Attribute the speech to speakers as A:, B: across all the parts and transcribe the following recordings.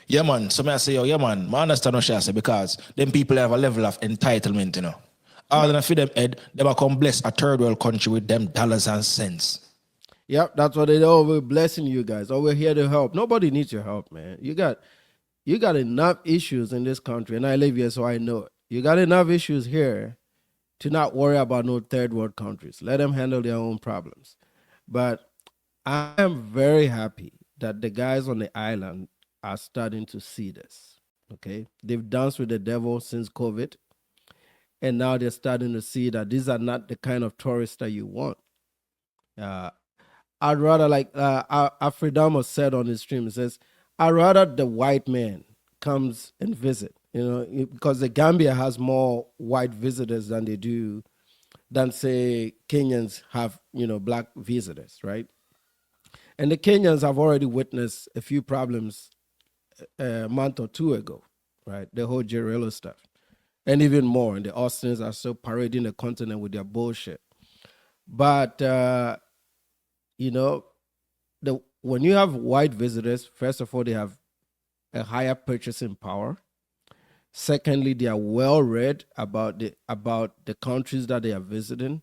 A: Yeah, man. So I say, yo, yeah, man. I understand what I say because them people have a level of entitlement, you know. All them feed them head, they will come bless a third world country with them dollars and cents.
B: Yep, that's what they do. We're blessing you guys. Oh, we're here to help. Nobody needs your help, man. You got enough issues in this country, and I live here, so I know it. You got enough issues here to not worry about no third world countries. Let them handle their own problems. But I am very happy that the guys on the island are starting to see this. Okay, they've danced with the devil since COVID, and now they're starting to see that these are not the kind of tourists that you want. Uh, I'd rather like Afridamo said on his stream. He says, "I'd rather the white man comes and visit." Because the Gambia has more white visitors than they do than say Kenyans have. Black visitors, right? And the Kenyans have already witnessed a few problems a month or two ago, right? The whole Jerilo stuff, and even more. And the Austins are still parading the continent with their bullshit. But you know, when you have white visitors, first of all, they have a higher purchasing power. Secondly, they are well read about the countries that they are visiting.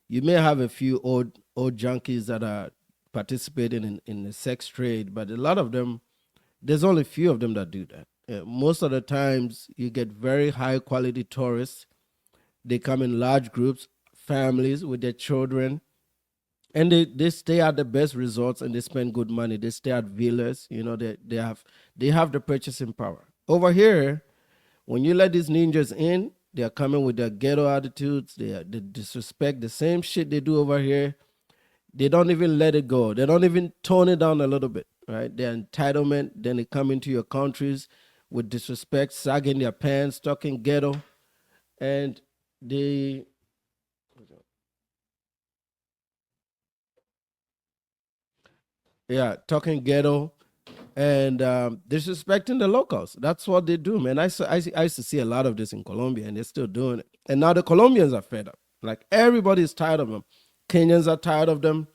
B: You may have a few old junkies that are participating in the sex trade, but a lot of them, there's only a few of them that do that. Most of the times, you get very high quality tourists. They come in large groups, families with their children, and they stay at the best resorts and they spend good money. They stay at villas. They have the purchasing power. Over here, when you let these ninjas in, they are coming with their ghetto attitudes. They disrespect the same shit they do over here. They don't even let it go. They don't even tone it down a little bit, right? Their entitlement. Then they come into your countries with disrespect, sagging their pants, talking ghetto, and they talking ghetto and disrespecting the locals. That's what they do, man. I used to see a lot of this in Colombia, and they're still doing it. And now the Colombians are fed up. Like everybody's tired of them. Kenyans are tired of them,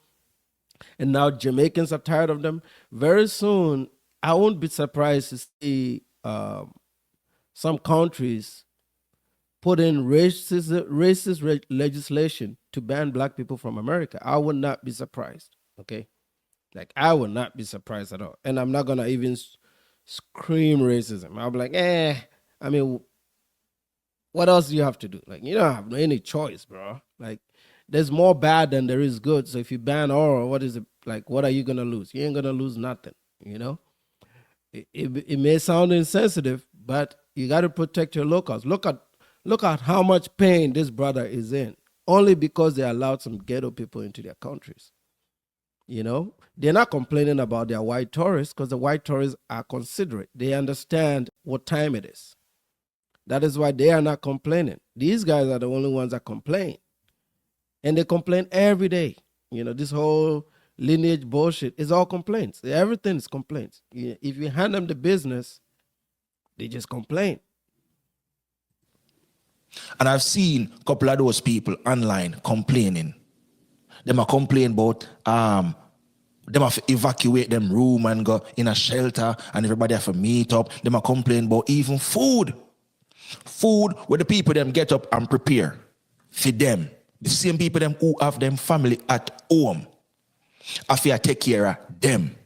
B: and now Jamaicans are tired of them. Very soon, I won't be surprised to see some countries put in racist legislation to ban black people from America. I would not be surprised. Okay. Like, I would not be surprised at all. And I'm not going to even scream racism. I'll be like, I mean, what else do you have to do? Like, you don't have any choice, bro. Like, there's more bad than there is good. So if you ban all, what is it? Like, what are you going to lose? You ain't going to lose nothing, you know? It may sound insensitive, but you got to protect your locals. Look at how much pain this brother is in, only because they allowed some ghetto people into their countries. They're not complaining about their white tourists because the white tourists are considerate. They understand what time it is. That is why they are not complaining. These guys are the only ones that complain. And they complain every day. This whole lineage bullshit is all complaints. Everything is complaints. If you hand them the business, they just complain.
A: And I've seen a couple of those people online complaining. Them are complain about them have to evacuate them room and go in a shelter and everybody have to meet up. Them are complain about even food. Food where the people them get up and prepare for them. The same people them who have them family at home. Have to take care of them.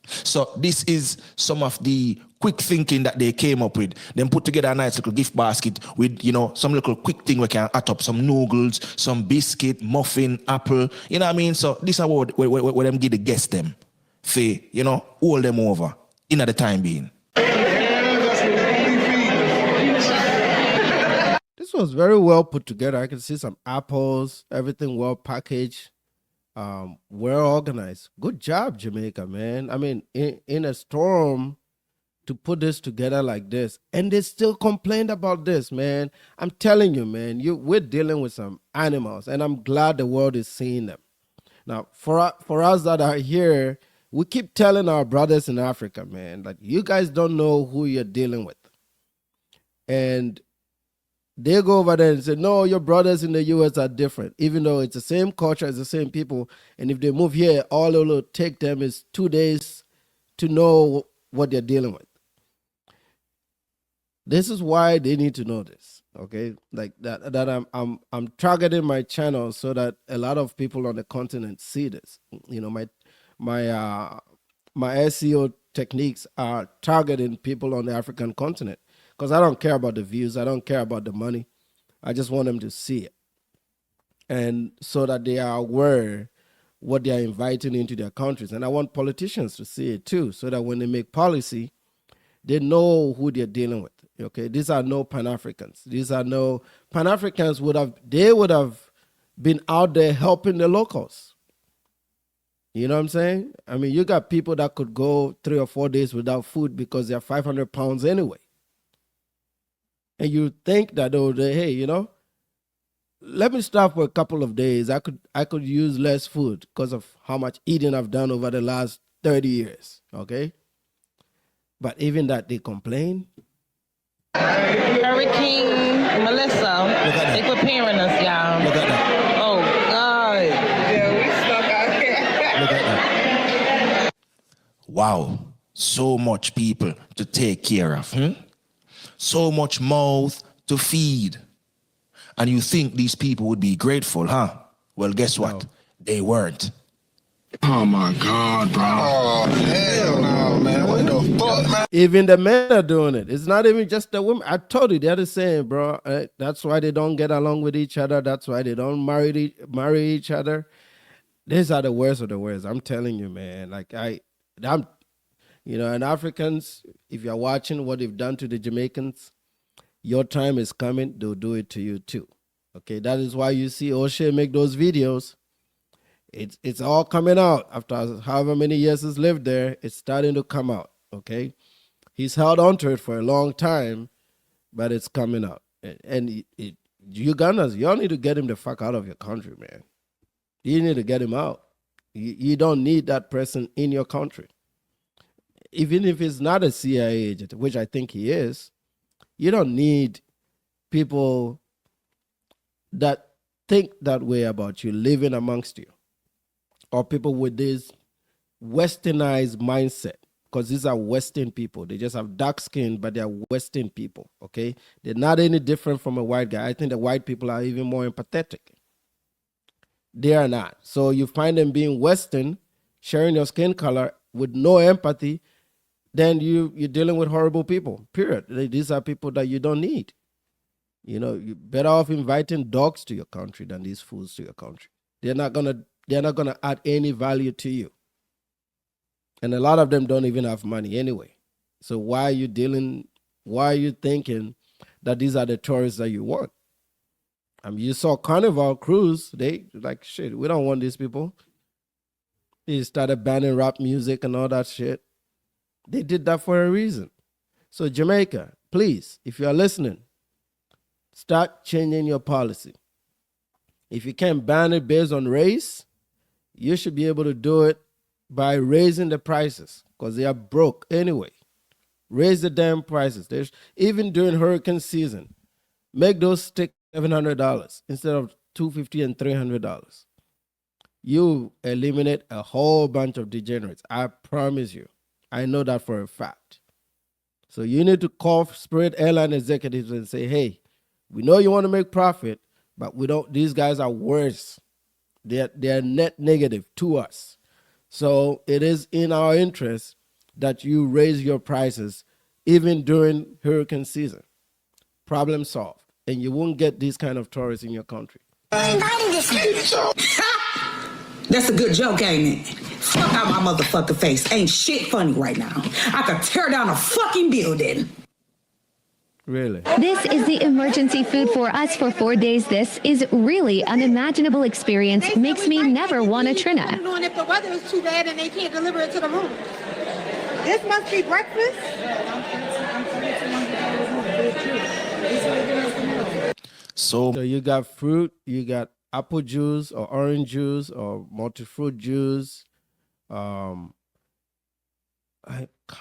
A: So this is some of the quick thinking that they came up with. Then put together a nice little gift basket with, some little quick thing we can add up, some noodles, some biscuit, muffin, apple. You know what I mean? So this is what them give the guests them. For, hold them over in at the time being.
B: This was very well put together. I can see some apples, everything well packaged. Well organized. Good job, Jamaica, man. I mean, in a storm to put this together like this, and they still complained about this, man. I'm telling you, man, we're dealing with some animals, and I'm glad the world is seeing them. Now, for us that are here, we keep telling our brothers in Africa, man, like, you guys don't know who you're dealing with. And they go over there and say, no, your brothers in the U.S. are different, even though it's the same culture, it's the same people. And if they move here, all it will take them is 2 days to know what they're dealing with. This is why they need to know this. Okay, like that I'm targeting my channel so that a lot of people on the continent see this. You know, my my SEO techniques are targeting people on the African continent because I don't care about the views, I don't care about the money. I just want them to see it, and so that they are aware what they are inviting into their countries. And I want politicians to see it too, so that when they make policy, they know who they're dealing with. Okay, these are no Pan-Africans. These are no Pan-Africans would have been out there helping the locals. You know what I'm saying? I mean, you got people that could go 3 or 4 days without food because they're 500 pounds anyway. And you think that, oh, hey, you know, let me stop for a couple of days. I could use less food because of how much eating I've done over the last 30 years. Okay. But even that, they complain.
C: Hurricane Melissa. They preparing us, y'all.
A: Look at that.
C: Oh, God.
D: Yeah, we stuck out here.
A: Look at that. Wow. So much people to take care of. So much mouth to feed. And you think these people would be grateful, huh? Well, guess what?
B: No.
A: They weren't.
E: Oh my God, bro.
D: Oh, hell no, man. What the fuck, man?
B: Even the men are doing it. It's not even just the women. I told you, they're the same, bro. That's why they don't get along with each other. That's why they don't marry each other. These are the worst of the worst. I'm telling you, man. Like I'm, you know, and Africans, if you're watching what they've done to the Jamaicans, your time is coming. They'll do it to you too. Okay, that is why you see O'Shea make those videos. It's all coming out after however many years he's lived there. It's starting to come out. Okay, he's held on to it for a long time, but it's coming out. And Ugandans, y'all need to get him the fuck out of your country, man. You need to get him out. You don't need that person in your country. Even if he's not a CIA agent, which I think he is, you don't need people that think that way about you living amongst you, or people with this westernized mindset, because these are Western people. They just have dark skin, but they're Western people, okay? They're not any different from a white guy. I think the white people are even more empathetic. They are not. So you find them being Western, sharing your skin color with no empathy, then you're dealing with horrible people, period. These are people that you don't need. You know, you're better off inviting dogs to your country than these fools to your country. They're not gonna add any value to you. And a lot of them don't even have money anyway. So why are you thinking that these are the tourists that you want? I mean, you saw Carnival Cruise, they like, shit, we don't want these people. They started banning rap music and all that shit. They did that for a reason. So Jamaica, please, if you are listening, start changing your policy. If you can't ban it based on race, you should be able to do it by raising the prices, because they are broke anyway. Raise the damn prices. Even during hurricane season, make those stick $700 instead of $250 and $300. You eliminate a whole bunch of degenerates. I promise you. I know that for a fact. So you need to call Spirit Airline executives and say, hey, we know you want to make profit, but we don't. These guys are worse. They're net negative to us. So it is in our interest that you raise your prices even during hurricane season. Problem solved. And you won't get these kind of tourists in your country.
F: That's a good joke, ain't it? Fuck out my motherfucking face. Ain't shit funny right now. I could tear down a fucking building.
B: Really?
G: This is the emergency food for us for 4 days. This is really unimaginable experience. Makes me never want a Trina.
H: Knowing if the weather is too bad and they can't deliver it to the room. This must be breakfast.
A: So
B: So you got fruit, you got apple juice or orange juice or multi-fruit juice. Come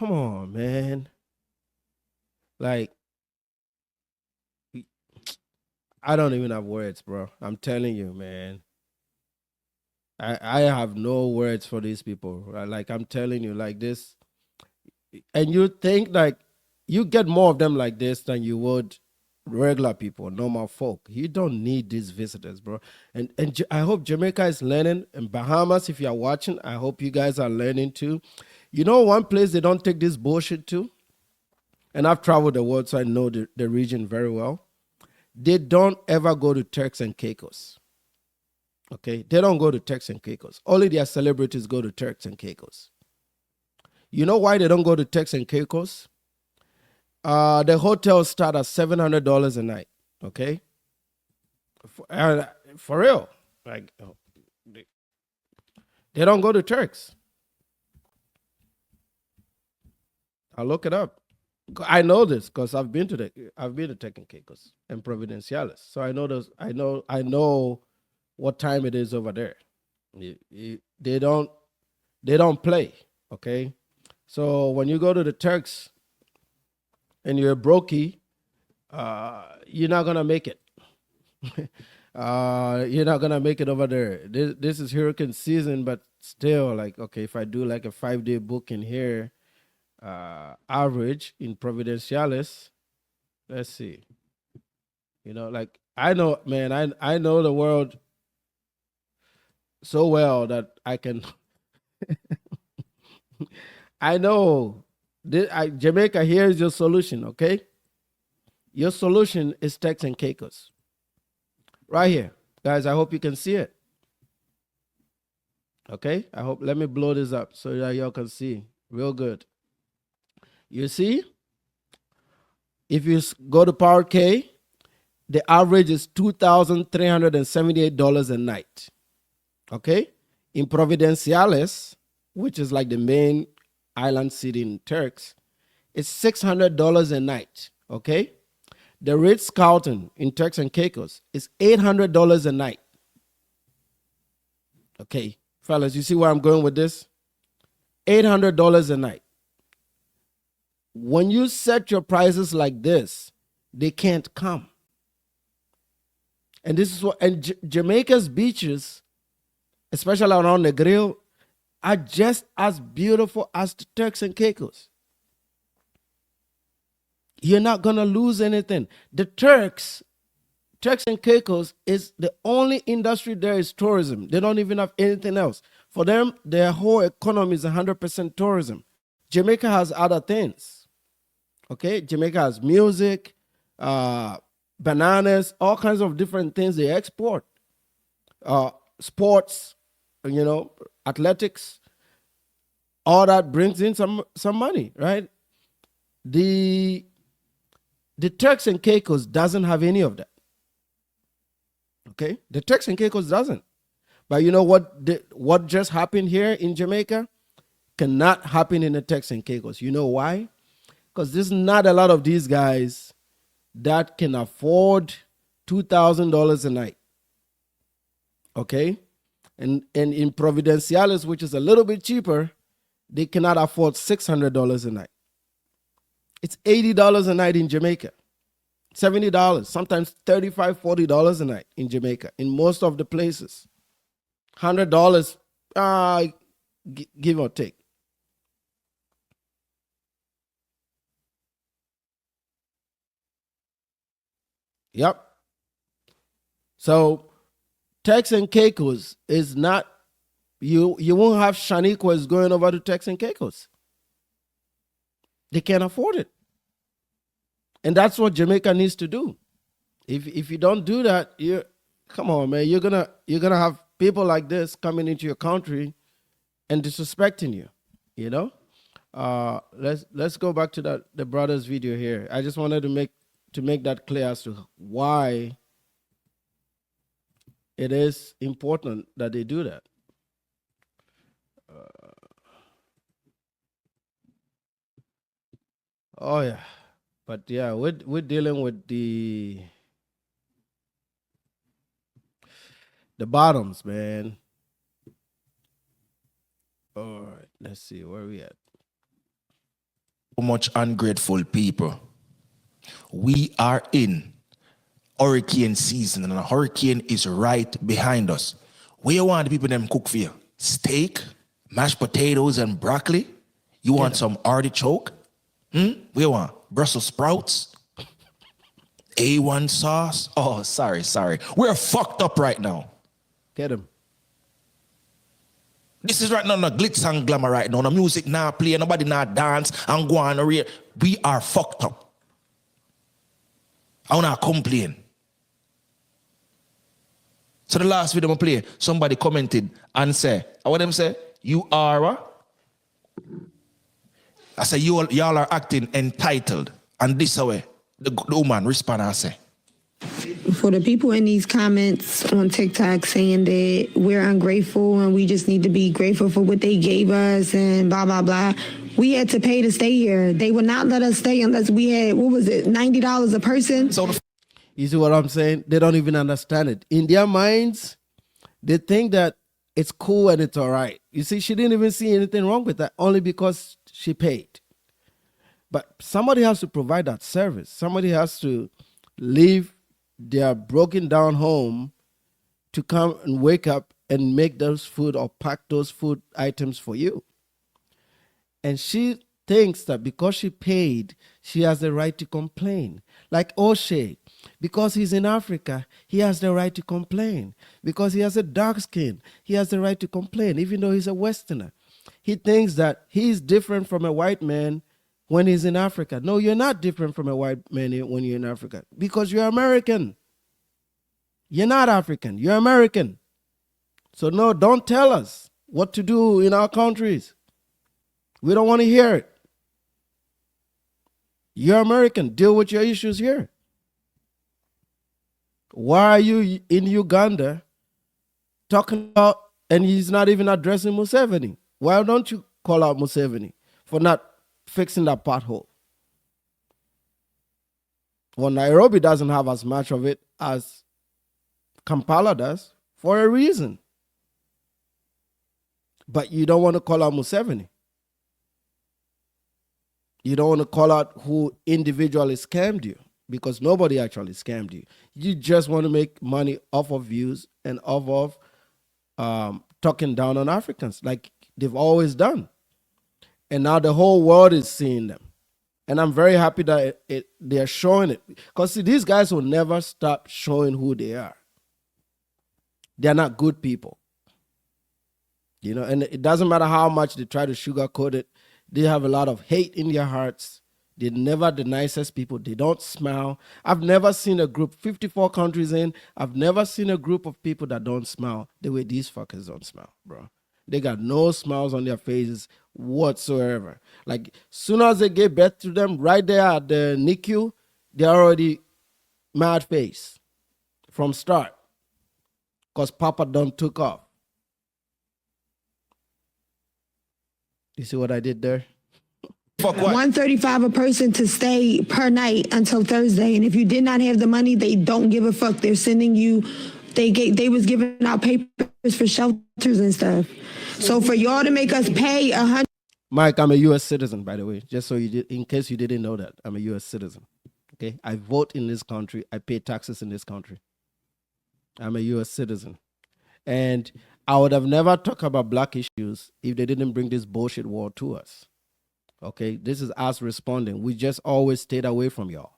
B: on, man. Like, I don't even have words, bro. I'm telling you, man. I have no words for these people. Like, I'm telling you, like this. And you think like you get more of them like this than you would regular people, normal folk. You don't need these visitors, bro. And I hope Jamaica is learning, and Bahamas, if you are watching, I hope you guys are learning too. You know one place they don't take this bullshit to? And I've traveled the world, so I know the region very well. They don't ever go to Turks and Caicos. Okay? They don't go to Turks and Caicos. Only their celebrities go to Turks and Caicos. You know why they don't go to Turks and Caicos? The hotels start at $700 a night. Okay? For real. Like, they don't go to Turks. I'll look it up. I know this because I've been to Turks and Caicos and Providenciales, so I know those. I know what time it is over there. They don't play. Okay, so when you go to the Turks and you're a brokey, you're not gonna make it. You're not gonna make it over there. This is hurricane season, but still, like, okay, if I do like a 5-day booking here. Average in Providenciales, let's see. You know, like I know, man, I know the world so well that I can. I know Jamaica. Here's your solution, okay? Your solution is Turks and Caicos, right here, guys. I hope you can see it. Okay, I hope. Let me blow this up so that y'all can see real good. You see, if you go to Power K, the average is $2,378 a night. Okay? In Providenciales, which is like the main island city in Turks, it's $600 a night. Okay? The Ritz-Carlton in Turks and Caicos is $800 a night. Okay, fellas, you see where I'm going with this? $800 a night. When you set your prices like this, they can't come. And this is what, and Jamaica's beaches, especially around the grill, are just as beautiful as the Turks and Caicos. You're not gonna lose anything. The Turks and Caicos is the only industry there is tourism. They don't even have anything else. For them, their whole economy is 100% tourism. Jamaica has other things. Okay, Jamaica has music, bananas, all kinds of different things they export. Sports, you know, athletics, all that brings in some money, right? The Turks and Caicos doesn't have any of that. Okay, the Turks and Caicos doesn't. But you know what just happened here in Jamaica cannot happen in the Turks and Caicos. You know why? Because there's not a lot of these guys that can afford $2,000 a night. Okay? And in Providenciales, which is a little bit cheaper, they cannot afford $600 a night. It's $80 a night in Jamaica. $70, sometimes $35, $40 a night in Jamaica, in most of the places. $100, give or take. Yep. So Turks and Caicos is not, you won't have Shaniquas going over to Turks and Caicos. They can't afford it. And that's what Jamaica needs to do. If you don't do that, come on, man, you're gonna have people like this coming into your country and disrespecting you. You know? Let's go back to the brother's video here. I just wanted to make that clear as to why it is important that they do that. Oh yeah, but yeah, we're dealing with the bottoms, man. All right, let's see where we at.
A: So much ungrateful people. We are in hurricane season, and a hurricane is right behind us. Where you want the people them cook for you? Steak, mashed potatoes, and broccoli? You want some artichoke? Where you want? Brussels sprouts, A1 sauce. Oh, sorry. We're fucked up right now.
B: Get him.
A: This is right now no glitz and glamour right now. No music now play, nobody now dance and go on. We are fucked up. I wanna complain. So the last video I play, somebody commented and say, what them say? You are what? I say, y'all are acting entitled. And this way, the woman respond and say.
I: For the people in these comments on TikTok saying that we're ungrateful and we just need to be grateful for what they gave us and blah, blah, blah. We had to pay to stay here. They would not let us stay unless we had, what was it, $90 a person?
A: So
B: You see what I'm saying? They don't even understand it. In their minds, they think that it's cool and it's all right. You see, she didn't even see anything wrong with that, only because she paid. But somebody has to provide that service. Somebody has to leave their broken down home to come and wake up and make those food or pack those food items for you. And she thinks that because she paid, she has the right to complain. Like O'Shea, because he's in Africa, he has the right to complain. Because he has a dark skin, he has the right to complain, even though he's a Westerner. He thinks that he's different from a white man when he's in Africa. No, you're not different from a white man when you're in Africa because you're American. You're not African, you're American. So no, don't tell us what to do in our countries. We don't want to hear it. You're American, deal with your issues here. Why are you in Uganda talking about, and he's not even addressing Museveni? Why don't you call out Museveni for not fixing that pothole? Well, Nairobi doesn't have as much of it as Kampala does for a reason. But you don't want to call out Museveni. You don't want to call out who individually scammed you because nobody actually scammed you. You just want to make money off of views and off of talking down on Africans like they've always done. And now the whole world is seeing them. And I'm very happy that they're showing it. Because see, these guys will never stop showing who they are. They're not good people. You know, and it doesn't matter how much they try to sugarcoat it. They have a lot of hate in their hearts. They're never the nicest people. They don't smile. I've never seen a group, 54 countries in, I've never seen a group of people that don't smile the way these fuckers don't smile, bro. They got no smiles on their faces whatsoever. Like, soon as they give birth to them, right there at the NICU, they're already mad face from start because Papa done took off. You see what I did there?
I: $135 a person to stay per night until Thursday. And if you did not have the money, they don't give a fuck. They're sending you, they was giving out papers for shelters and stuff. So for y'all to make us pay $100.
B: Mike, I'm a U.S. citizen, by the way, just so you did, in case you didn't know that, I'm a U.S. citizen. Okay, I vote in this country. I pay taxes in this country. I'm a U.S. citizen, and I would have never talked about black issues if they didn't bring this bullshit war to us. Okay, this is us responding. We just always stayed away from y'all.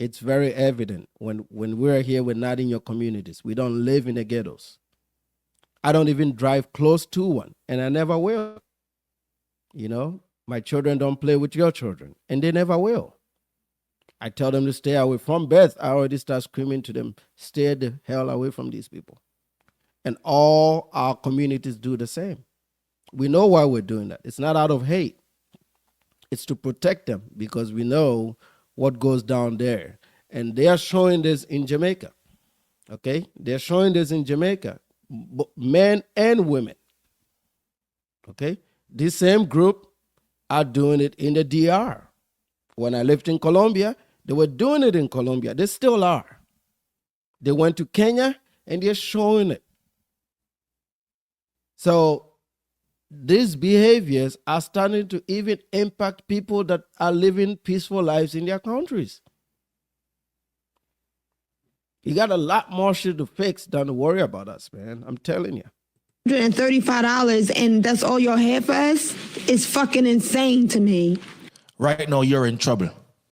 B: It's very evident when we're here, we're not in your communities. We don't live in the ghettos. I don't even drive close to one, and I never will. You know, my children don't play with your children, and they never will. I tell them to stay away from birth. I already start screaming to them, stay the hell away from these people. And all our communities do the same. We know why we're doing that. It's not out of hate. It's to protect them because we know what goes down there. And they are showing this in Jamaica. Okay? They're showing this in Jamaica. Men and women. Okay? This same group are doing it in the DR. When I lived in Colombia, they were doing it in Colombia. They still are. They went to Kenya and they're showing it. So these behaviors are starting to even impact people that are living peaceful lives in their countries. You got a lot more shit to fix than to worry about us, man. I'm telling you.
I: $135 and that's all y'all have for us is fucking insane to me.
A: right now you're in trouble.